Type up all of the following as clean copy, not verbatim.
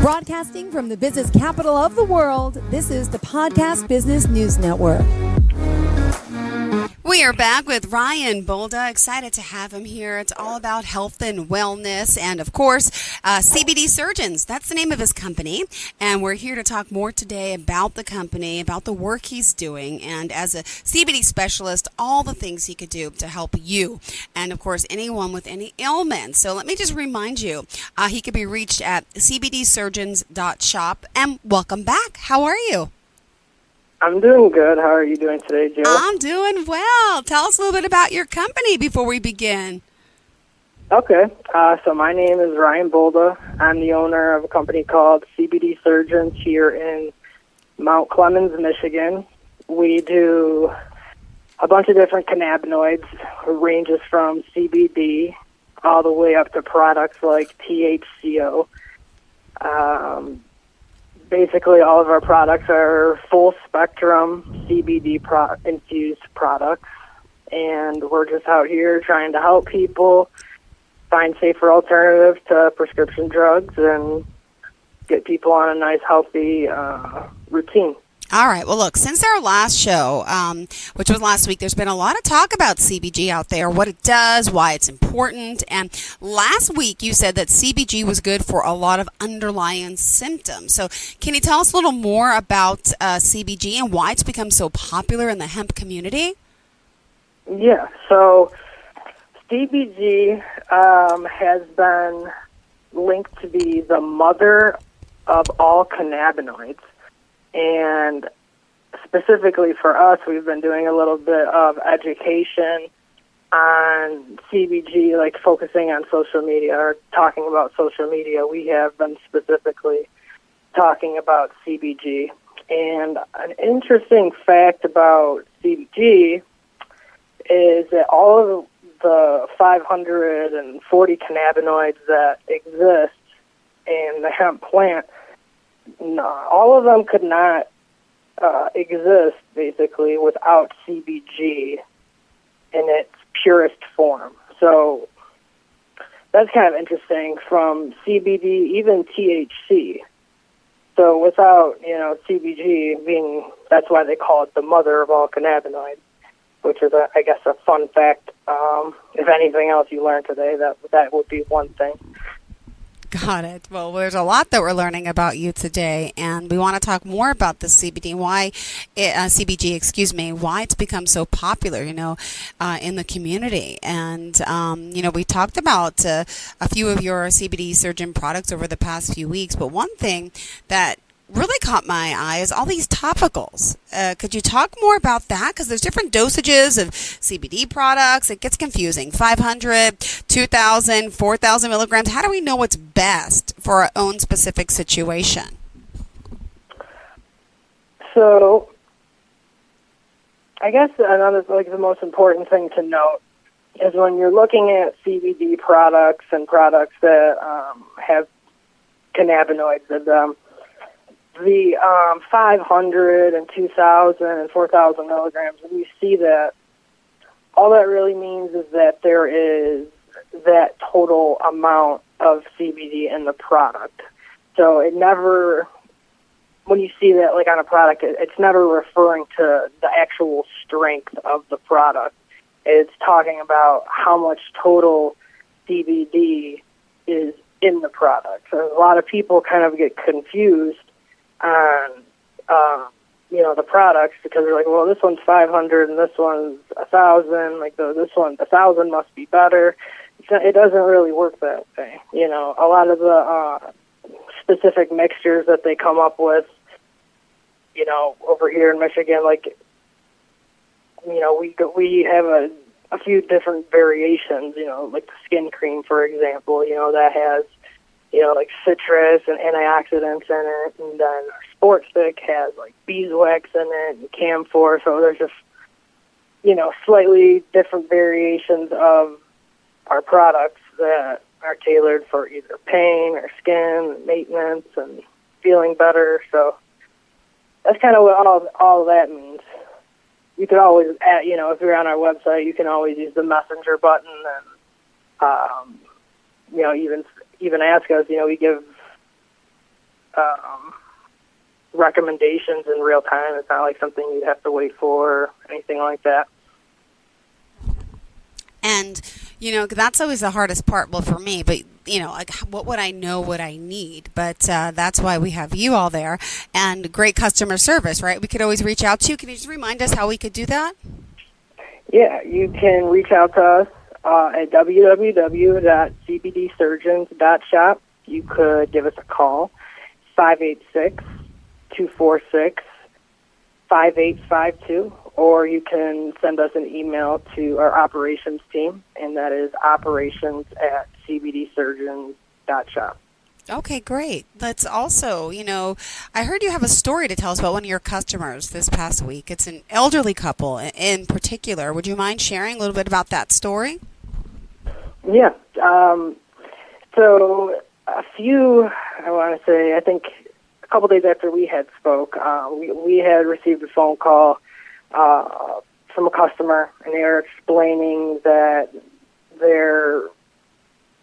Broadcasting from the business capital of the world, this is the Podcast Business News Network. We are back with Ryan Bolda. Excited to have him here. It's all about health and wellness and, of course, CBD Surgeons. That's the name of his company. And we're here to talk more today about the company, about the work he's doing, and as a CBD specialist, all the things he could do to help you and, of course, anyone with any ailments. So let me just remind you, he can be reached at cbdsurgeons.shop. And welcome back. How are you? I'm doing good. How are you doing today, Jill? I'm doing well. Tell us a little bit about your company before we begin. Okay. So my name is Ryan Bolda. I'm the owner of a company called CBD Surgeons here in Mount Clemens, Michigan. We do a bunch of different cannabinoids. It ranges from CBD all the way up to products like THCO. Basically, all of our products are full-spectrum CBD infused products, and we're just out here trying to help people find safer alternatives to prescription drugs and get people on a nice, healthy routine. All right. Well, look, since our last show, which was last week, there's been a lot of talk about CBG out there, what it does, why it's important. And last week you said that CBG was good for a lot of underlying symptoms. So can you tell us a little more about CBG and why it's become so popular in the hemp community? Yeah. So CBG has been linked to be the mother of all cannabinoids. And specifically for us, we've been doing a little bit of education on CBG, like focusing on social media or talking about social media. We have been specifically talking about CBG. And an interesting fact about CBG is that all of the 540 cannabinoids that exist in the hemp plant, no, all of them could not exist, basically, without CBG in its purest form. So that's kind of interesting from CBD, even THC. So without, CBG being, that's why they call it the mother of all cannabinoids, which is, I guess, a fun fact. If anything else you learned today, that would be one thing. Got it. Well, there's a lot that we're learning about you today, and we want to talk more about the CBD, CBG, why it's become so popular, in the community. And, we talked about a few of your CBD surgeon products over the past few weeks, but one thing that really caught my eye is all these topicals. Could you talk more about that? Because there's different dosages of CBD products. It gets confusing. 500, 2,000, 4,000 milligrams. How do we know what's best for our own specific situation? So I guess the most important thing to note is when you're looking at CBD products and products that have cannabinoids in them, the 500 and 2,000 and 4,000 milligrams, when you see that, all that really means is that there is that total amount of CBD in the product. So it never, when you see that like on a product, it's never referring to the actual strength of the product. It's talking about how much total CBD is in the product. So a lot of people kind of get confused on, the products because they're like, well, this one's 500 and this one's 1,000. Like, this one, 1,000 must be better. It doesn't really work that way. A lot of the specific mixtures that they come up with, over here in Michigan, like, we have a few different variations, like the skin cream, for example, that has, like citrus and antioxidants in it, and then our sports stick has like beeswax in it and camphor, so there's just, slightly different variations of our products that are tailored for either pain or skin, maintenance, and feeling better, so that's kind of what all that means. you could always, if you're on our website, you can always use the messenger button and, even ask us. We give recommendations in real time. It's not like something you'd have to wait for or anything like that. And, that's always the hardest part, well, for me, but, like, what would I know what I need? But that's why we have you all there, and great customer service, right? We could always reach out to you. Can you just remind us how we could do that? Yeah, you can reach out to us at www.cbdsurgeons.shop. You could give us a call, 586-246-5852, or you can send us an email to our operations team, and that is operations@cbdsurgeons.shop. Okay, great. Let's also, I heard you have a story to tell us about one of your customers this past week. It's an elderly couple in particular. Would you mind sharing a little bit about that story? Yeah. So I think a couple days after we had spoke, we had received a phone call from a customer, and they were explaining that their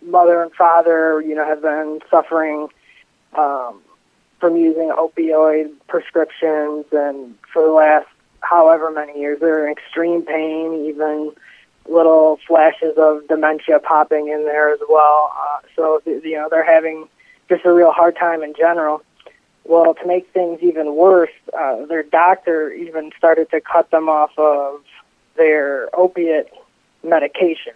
mother and father, have been suffering from using opioid prescriptions, and for the last however many years, they're in extreme pain, even little flashes of dementia popping in there as well. So, they're having just a real hard time in general. Well, to make things even worse, their doctor even started to cut them off of their opiate medication.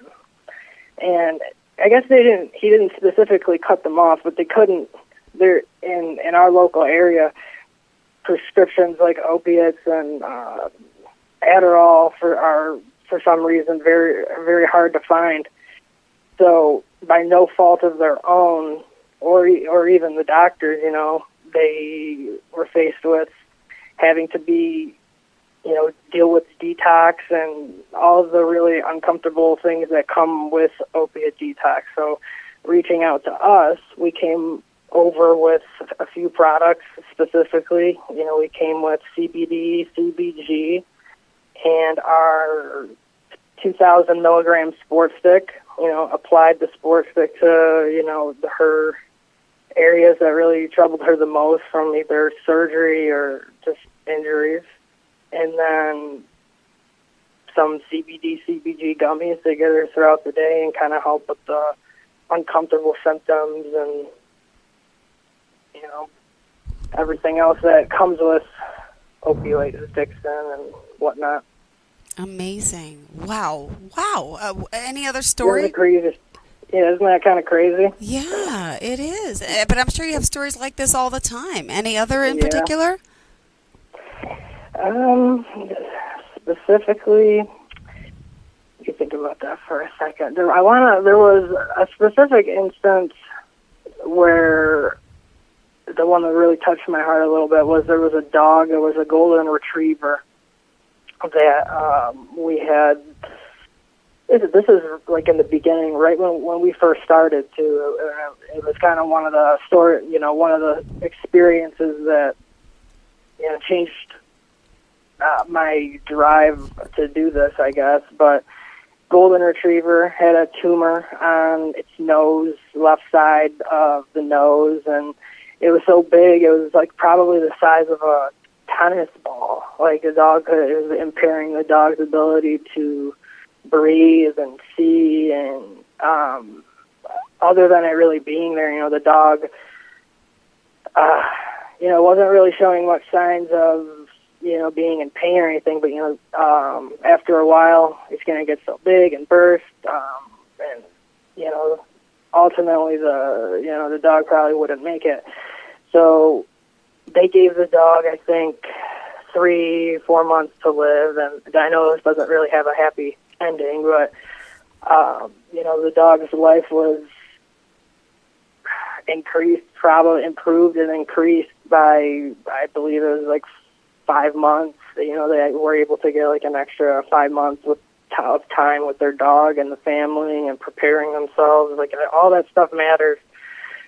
And I guess he didn't specifically cut them off, but they couldn't. They're in our local area, prescriptions like opiates and Adderall are for some reason very, very hard to find. So by no fault of their own, or even the doctors, they were faced with having to deal with detox and all of the really uncomfortable things that come with opiate detox. So reaching out to us, we came over with a few products specifically. We came with CBD, CBG, and our 2,000 milligram sport stick. Applied the sport stick to, her areas that really troubled her the most from either surgery or just injuries. And then some CBD, CBG gummies to get her throughout the day and kind of help with the uncomfortable symptoms and, everything else that comes with opioid addiction and whatnot. Amazing. Wow. Any other story? Isn't that kind of crazy? Yeah, it is. But I'm sure you have stories like this all the time. Any other in particular? Specifically, you think about that for a second. There was a specific instance where the one that really touched my heart a little bit was there was a dog. It was a golden retriever that we had. This is like in the beginning, right when we first started. Too, it was kind of one of the one of the experiences that changed my drive to do this, I guess. But golden retriever had a tumor on its nose, left side of the nose, and it was so big, it was like probably the size of a tennis ball. Like it was impairing the dog's ability to breathe and see, and other than it really being there, the dog, wasn't really showing much signs of, being in pain or anything, but, after a while, it's going to get so big and burst, and, ultimately the dog probably wouldn't make it. So they gave the dog, I think, 3-4 months to live, and I know this doesn't really have a happy ending, but, the dog's life was improved and increased by, I believe it was like 5 months. They were able to get like an extra 5 months of time with their dog and the family and preparing themselves. Like all that stuff matters,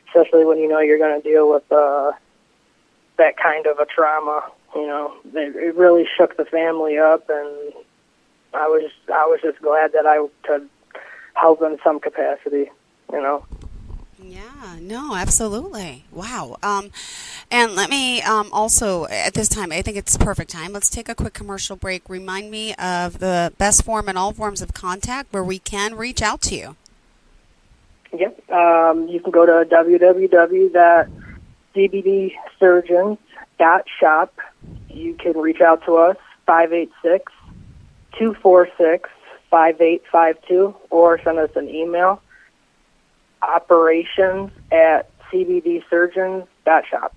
especially when you're going to deal with that kind of a trauma. It really shook the family up, and I was just glad that I could help in some capacity. Yeah, no, absolutely. Wow. And let me also, at this time, I think it's perfect time. Let's take a quick commercial break. Remind me of the best form and all forms of contact where we can reach out to you. Yep. You can go to www.cbdsurgeons.shop. You can reach out to us, 586-246-5852, or send us an email, operations@cbdsurgeons.shop.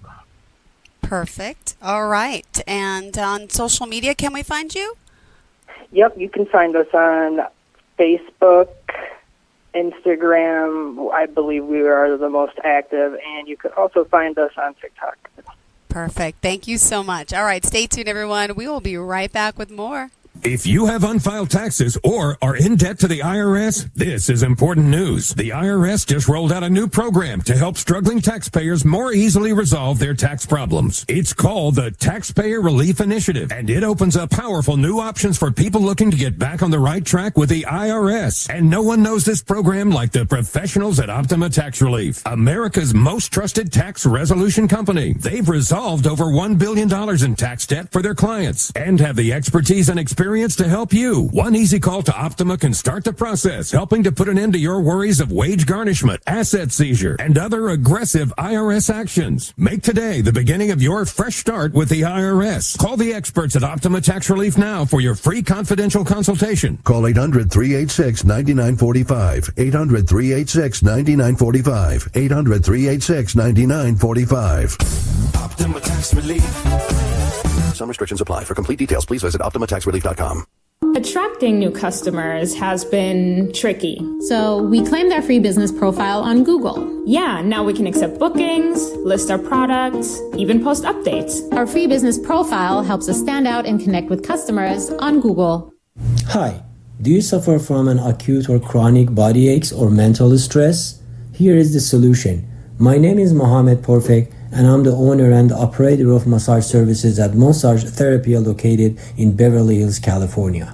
Perfect. All right. And on social media, can we find you? Yep, you can find us on Facebook, Instagram. I believe we are the most active, and you can also find us on TikTok. Perfect. Thank you so much. All right. Stay tuned, everyone. We will be right back with more. If you have unfiled taxes or are in debt to the IRS, this is important news. The IRS just rolled out a new program to help struggling taxpayers more easily resolve their tax problems. It's called the Taxpayer Relief Initiative, and it opens up powerful new options for people looking to get back on the right track with the IRS. And no one knows this program like the professionals at Optima Tax Relief, America's most trusted tax resolution company. They've resolved over $1 billion in tax debt for their clients and have the expertise and experience to help you. One easy call to Optima can start the process, helping to put an end to your worries of wage garnishment, asset seizure, and other aggressive IRS actions. Make today the beginning of your fresh start with the IRS. Call the experts at Optima Tax Relief now for your free confidential consultation. Call 800-386-9945. 800-386-9945. 800-386-9945. Optima Tax Relief. Some restrictions apply. For complete details, please visit OptimaTaxRelief.com. Attracting new customers has been tricky. So we claimed our free business profile on Google. Yeah, now we can accept bookings, list our products, even post updates. Our free business profile helps us stand out and connect with customers on Google. Hi, do you suffer from an acute or chronic body aches or mental stress? Here is the solution. My name is Mohammed Porfek, and I'm the owner and operator of massage services at Massage Therapia located in Beverly Hills, California.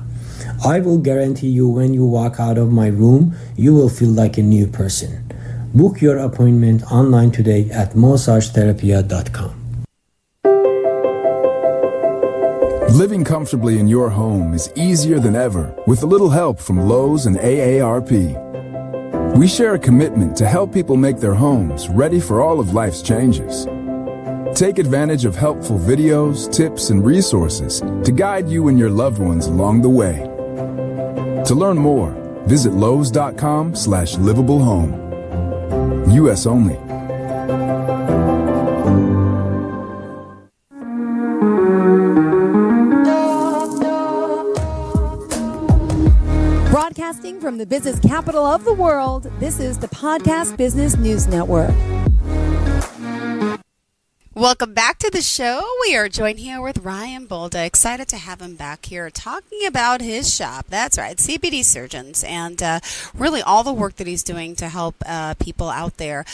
I will guarantee you when you walk out of my room, you will feel like a new person. Book your appointment online today at massagetherapia.com. Living comfortably in your home is easier than ever with a little help from Lowe's and AARP. We share a commitment to help people make their homes ready for all of life's changes. Take advantage of helpful videos, tips, and resources to guide you and your loved ones along the way. To learn more, visit lowes.com/livablehome. U.S. only. Broadcasting from the business capital of the world, this is the Podcast Business News Network. Welcome back to the show. We are joined here with Ryan Bolda. Excited to have him back here talking about his shop. That's right, CBD Surgeons, and really all the work that he's doing to help people out there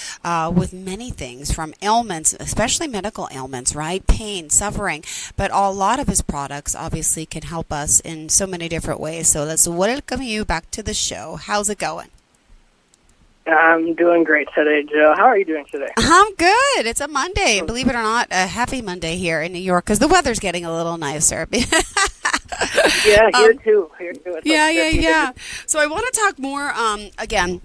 with many things, from ailments, especially medical ailments, right? Pain, suffering. But a lot of his products obviously can help us in so many different ways. So let's welcome you back to the show. How's it going? I'm doing great today, Jill. How are you doing today? I'm good. It's a Monday. And believe it or not, a happy Monday here in New York because the weather's getting a little nicer. Yeah, here too. Here too. Yeah. So I want to talk more, again,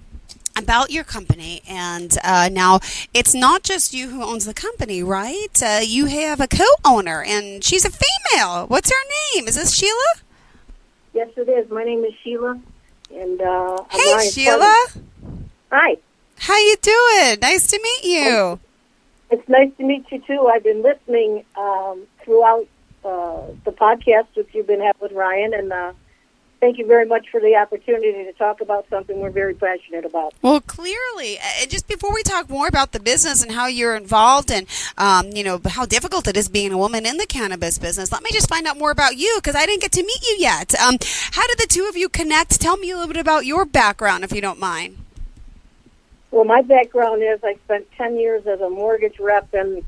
about your company. And now it's not just you who owns the company, right? You have a co-owner, and she's a female. What's her name? Is this Sheila? Yes, it is. My name is Sheila. And hey, Sheila. Hi. How you doing? Nice to meet you. It's nice to meet you, too. I've been listening throughout the podcast that you've been having with Ryan, and thank you very much for the opportunity to talk about something we're very passionate about. Well, clearly, just before we talk more about the business and how you're involved and, how difficult it is being a woman in the cannabis business, let me just find out more about you because I didn't get to meet you yet. How did the two of you connect? Tell me a little bit about your background, if you don't mind. Well, my background is I spent 10 years as a mortgage rep, and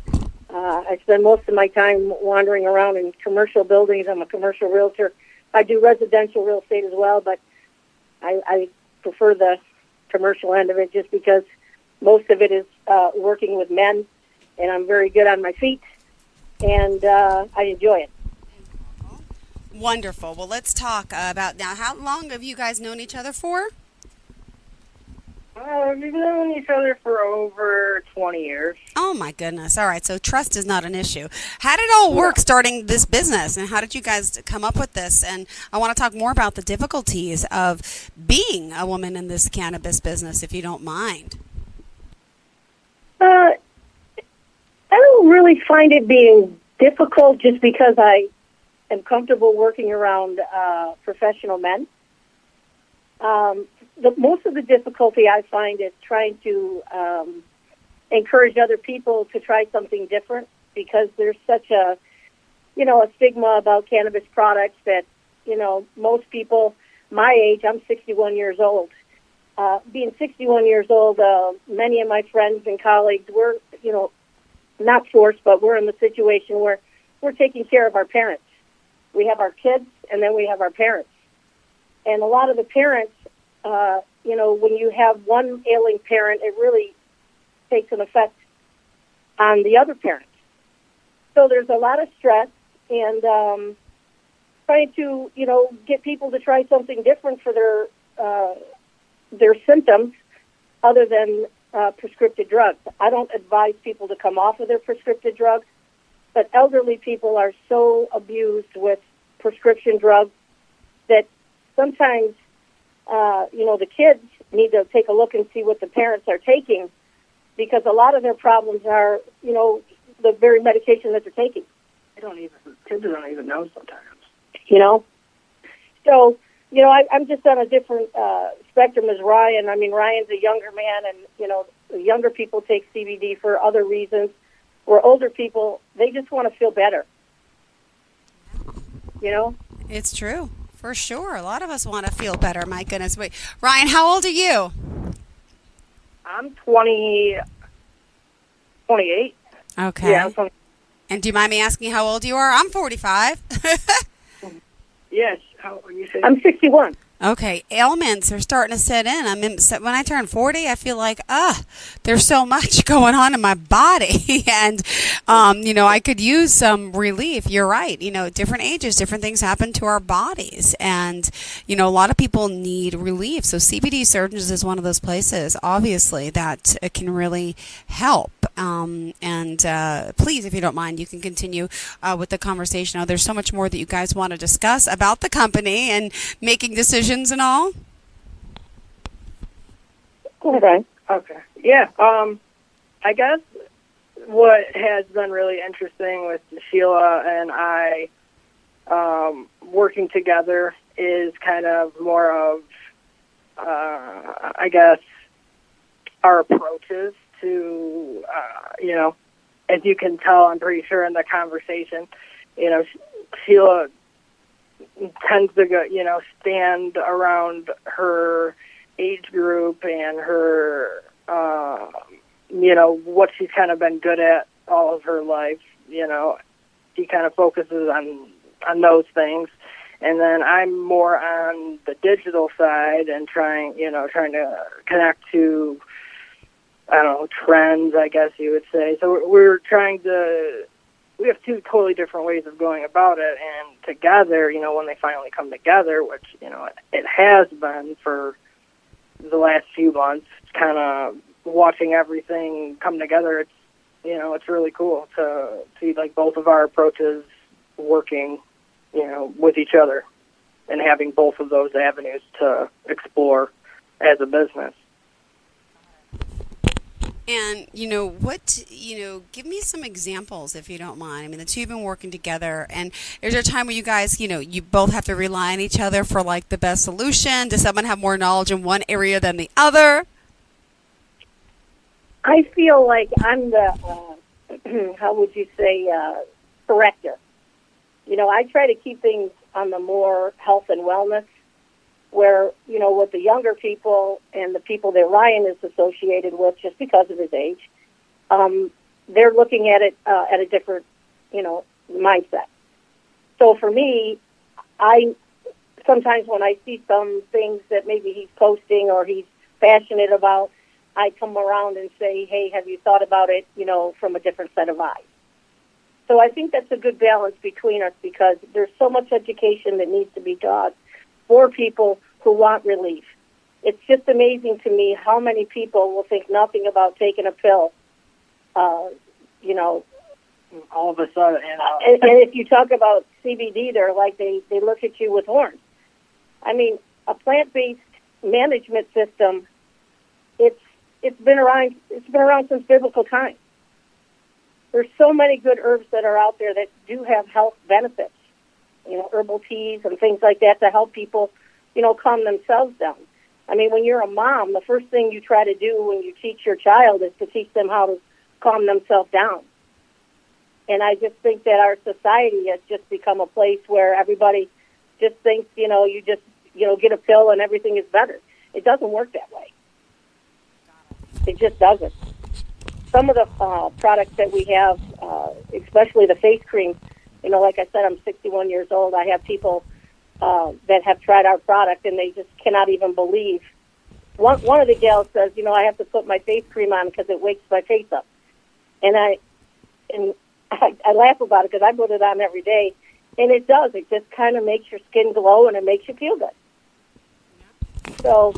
I spend most of my time wandering around in commercial buildings. I'm a commercial realtor. I do residential real estate as well, but I prefer the commercial end of it just because most of it is working with men, and I'm very good on my feet, and I enjoy it. Wonderful. Well, let's talk about now. How long have you guys known each other for? We've known each other for over 20 years. Oh, my goodness. All right. So trust is not an issue. How did it all work starting this business, and how did you guys come up with this? And I want to talk more about the difficulties of being a woman in this cannabis business, if you don't mind. I don't really find it being difficult just because I am comfortable working around professional men. Most of the difficulty I find is trying to encourage other people to try something different because there's such a stigma about cannabis products that, most people my age, I'm 61 years old. Being 61 years old, many of my friends and colleagues, we're, not forced, but we're in the situation where we're taking care of our parents. We have our kids, and then we have our parents. And a lot of the parents, when you have one ailing parent, it really takes an effect on the other parent. So there's a lot of stress and trying to, get people to try something different for their symptoms other than prescriptive drugs. I don't advise people to come off of their prescriptive drugs, but elderly people are so abused with prescription drugs that sometimes the kids need to take a look and see what the parents are taking because a lot of their problems are, the very medication that they're taking. Kids don't even know sometimes. So, I'm just on a different spectrum as Ryan. I mean, Ryan's a younger man and, younger people take CBD for other reasons, where older people, they just want to feel better. It's true. For sure. A lot of us want to feel better. My goodness. Wait, Ryan, how old are you? I'm 28. Okay. Yeah, I'm 20. And do you mind me asking how old you are? I'm 45. Yes. How you say? I'm 61. Okay, ailments are starting to set in. When I turn 40, I feel like, there's so much going on in my body. And, I could use some relief. You're right. Different ages, different things happen to our bodies. And, a lot of people need relief. So CBD Surgeons is one of those places, obviously, that can really help. Please, if you don't mind, you can continue with the conversation. There's so much more that you guys want to discuss about the company and making decisions and all. Okay. Yeah. I guess what has been really interesting with Sheila and I working together is kind of more of, our approaches to, as you can tell, I'm pretty sure in the conversation, Sheila tends to go, stand around her age group and her, what she's kind of been good at all of her life. She kind of focuses on those things. And then I'm more on the digital side and trying to connect to, trends, I guess you would say. So we're trying to, we have two totally different ways of going about it. And together, when they finally come together, which, it has been for the last few months, kind of watching everything come together, it's really cool to see like both of our approaches working, with each other and having both of those avenues to explore as a business. And, give me some examples if you don't mind. I mean, the two have been working together. And is there a time where you guys, you both have to rely on each other for, like, the best solution? Does someone have more knowledge in one area than the other? I feel like I'm the, how would you say, corrector. I try to keep things on the more health and wellness where, with the younger people and the people that Ryan is associated with just because of his age, they're looking at it at a different, mindset. So for me, I sometimes when I see some things that maybe he's posting or he's passionate about, I come around and say, hey, have you thought about it, from a different set of eyes? So I think that's a good balance between us because there's so much education that needs to be taught for people who want relief. It's just amazing to me how many people will think nothing about taking a pill, all of a sudden. And if you talk about CBD, they're like they look at you with horns. I mean, a plant-based management system, it's been around since biblical times. There's so many good herbs that are out there that do have health benefits, herbal teas and things like that to help people, calm themselves down. I mean, when you're a mom, the first thing you try to do when you teach your child is to teach them how to calm themselves down. And I just think that our society has just become a place where everybody just thinks, you just, get a pill and everything is better. It doesn't work that way. It just doesn't. Some of the products that we have, especially the face cream, like I said, I'm 61 years old. I have people that have tried our product, and they just cannot even believe. One of the gals says, I have to put my face cream on because it wakes my face up. And I laugh about it because I put it on every day, and it does. It just kind of makes your skin glow, and it makes you feel good. So,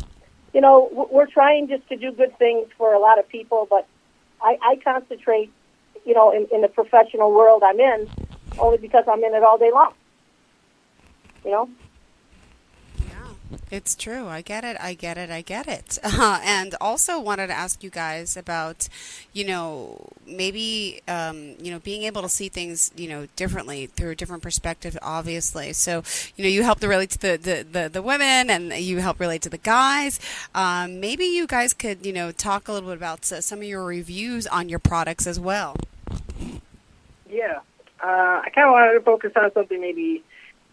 we're trying just to do good things for a lot of people, but I concentrate, in the professional world I'm in, only because I'm in it all day long. Yeah, it's true. I get it. And also wanted to ask you guys about, maybe, being able to see things, differently through a different perspective, obviously. So, you help to relate to the women and you help relate to the guys. Maybe you guys could, talk a little bit about some of your reviews on your products as well. Yeah. I kind of wanted to focus on something maybe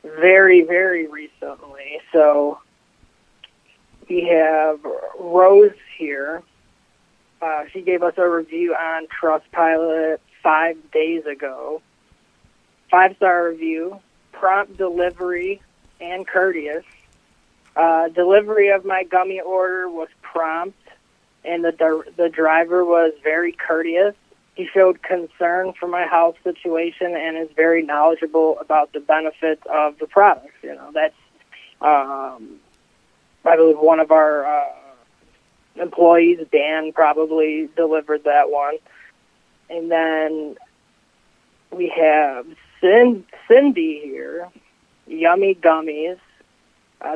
very, very recently. So we have Rose here. She gave us a review on Trustpilot 5 days ago. 5-star review, prompt delivery, and courteous. Delivery of my gummy order was prompt, and the driver was very courteous. He showed concern for my health situation and is very knowledgeable about the benefits of the products. That's, I believe, one of our employees, Dan, probably delivered that one. And then we have Cindy here, Yummy Gummies.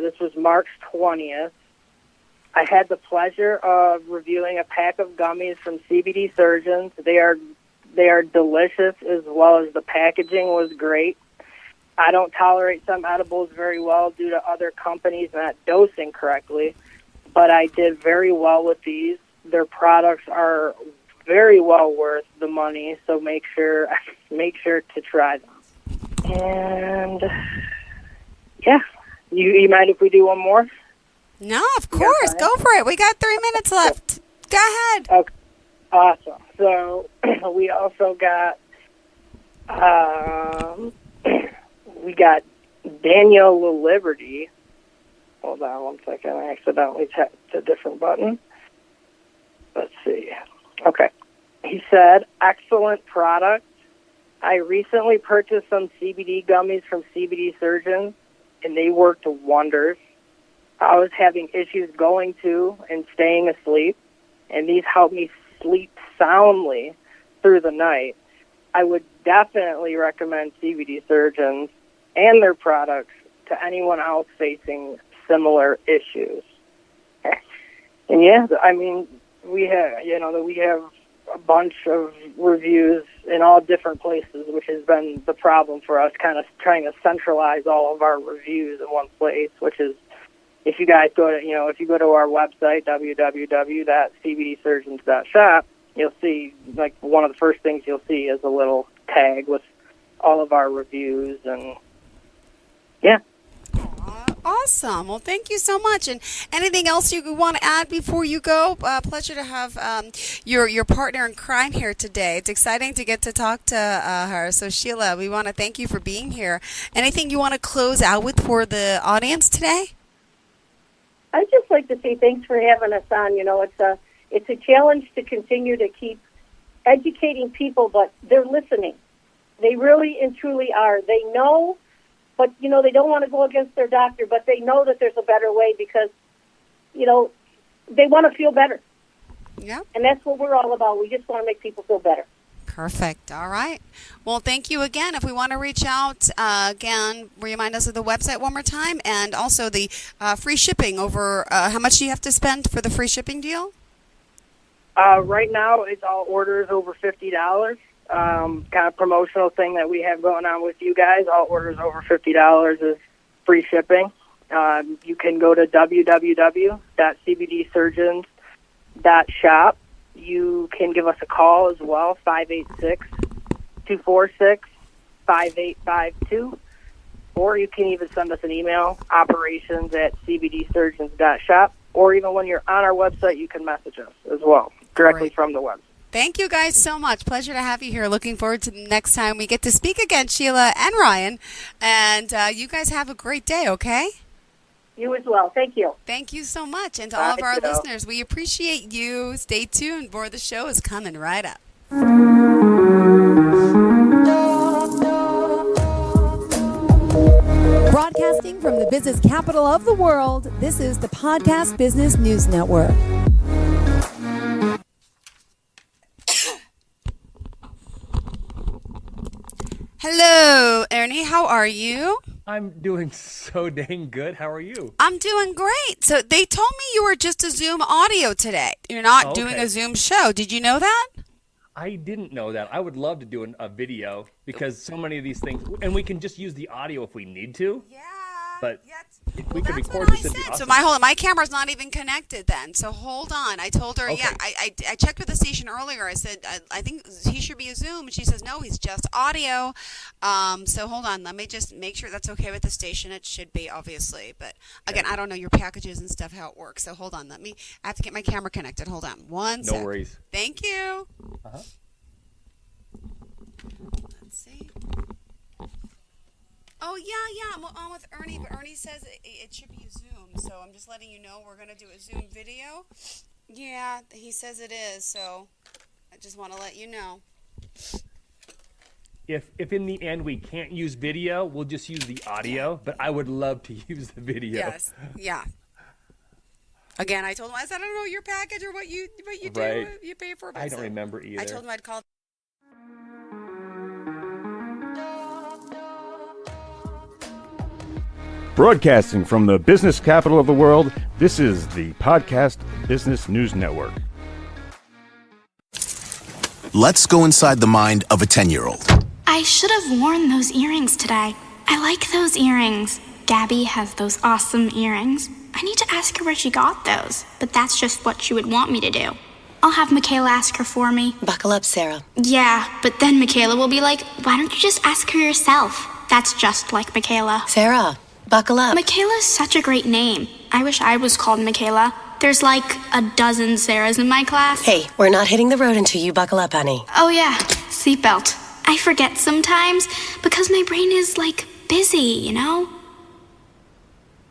This was March 20th. I had the pleasure of reviewing a pack of gummies from CBD Surgeons. They are delicious, as well as the packaging was great. I don't tolerate some edibles very well due to other companies not dosing correctly, but I did very well with these. Their products are very well worth the money, so make sure to try them. And yeah, you mind if we do one more? No, of course. Go for it. We got 3 minutes left. Go ahead. Okay. Awesome. So we also got Daniel Liberty. Hold on one second. I accidentally tapped a different button. Let's see. Okay. He said, excellent product. I recently purchased some CBD gummies from CBD Surgeons, and they worked wonders. I was having issues going to and staying asleep, and these helped me sleep soundly through the night. I would definitely recommend CBD Surgeons and their products to anyone else facing similar issues. And yeah, I mean, we have a bunch of reviews in all different places, which has been the problem for us, kind of trying to centralize all of our reviews in one place, which is, if you guys go to, if you go to our website, www.cbdsurgeons.shop, you'll see, like, one of the first things you'll see is a little tag with all of our reviews, and yeah. Awesome. Awesome. Well, thank you so much. And anything else you want to add before you go? Pleasure to have your partner in crime here today. It's exciting to get to talk to her. So, Sheila, we want to thank you for being here. Anything you want to close out with for the audience today? I'd just like to say thanks for having us on. It's a challenge to continue to keep educating people, but they're listening. They really and truly are. They know, but, they don't want to go against their doctor, but they know that there's a better way because, they want to feel better. Yeah. And that's what we're all about. We just want to make people feel better. Perfect. All right. Well, thank you again. If we want to reach out, again, remind us of the website one more time and also the free shipping over, how much do you have to spend for the free shipping deal? Right now, it's all orders over $50. Kind of promotional thing that we have going on with you guys. All orders over $50 is free shipping. You can go to www.cbdsurgeons.shop. You can give us a call as well, 586-246-5852. Or you can even send us an email, operations@cbdsurgeons.shop. Or even when you're on our website, you can message us as well, directly from the website. Thank you guys so much. Pleasure to have you here. Looking forward to the next time we get to speak again, Sheila and Ryan. And you guys have a great day, okay? You as well. Thank you. Thank you so much. And to all of our listeners, we appreciate you. Stay tuned. More of the show is coming right up. Broadcasting from the business capital of the world, this is the Podcast Business News Network. Hello, Ernie. How are you? I'm doing so dang good. How are you? I'm doing great. So they told me you were just a Zoom audio today. You're not doing a Zoom show. Did you know that? I didn't know that. I would love to do a video because so many of these things, and we can just use the audio if we need to. Yeah. But if we could that's record what this, I it'd be said. awesome. So my camera's not even connected then. So hold on. I told her, Okay. I checked with the station earlier. I said, I think he should be a Zoom. And she says, no, he's just audio. So hold on. Let me just make sure that's okay with the station. It should be, obviously. But again, I don't know your packages and stuff, how it works. So hold on. I have to get my camera connected. Hold on. One second. No worries. Thank you. Uh-huh. Let's see. Oh, yeah, I'm on with Ernie, but Ernie says it should be a Zoom, so I'm just letting you know we're going to do a Zoom video. Yeah, he says it is, so I just want to let you know. If in the end we can't use video, we'll just use the audio, but I would love to use the video. Yes, yeah. Again, I told him, I said, I don't know your package or what you do, Right. you pay for. I don't remember either. I told him I'd call. Broadcasting from the business capital of the world, this is the Podcast Business News Network. Let's go inside the mind of a 10-year-old. I should have worn those earrings today. I like those earrings. Gabby has those awesome earrings. I need to ask her where she got those, but that's just what she would want me to do. I'll have Michaela ask her for me. Buckle up, Sarah. Yeah, but then Michaela will be like, why don't you just ask her yourself? That's just like Michaela. Sarah, buckle up. Michaela's such a great name. I wish I was called Michaela. There's like a dozen Sarahs in my class. Hey, we're not hitting the road until you buckle up, honey. Oh yeah, seatbelt. I forget sometimes because my brain is like busy, you know?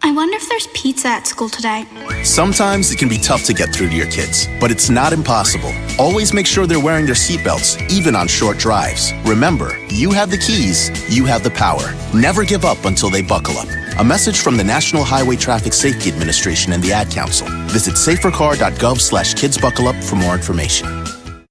I wonder if there's pizza at school today. Sometimes it can be tough to get through to your kids, but it's not impossible. Always make sure they're wearing their seatbelts, even on short drives. Remember, you have the keys, you have the power. Never give up until they buckle up. A message from the National Highway Traffic Safety Administration and the Ad Council. Visit safercar.gov/kidsbuckleup for more information.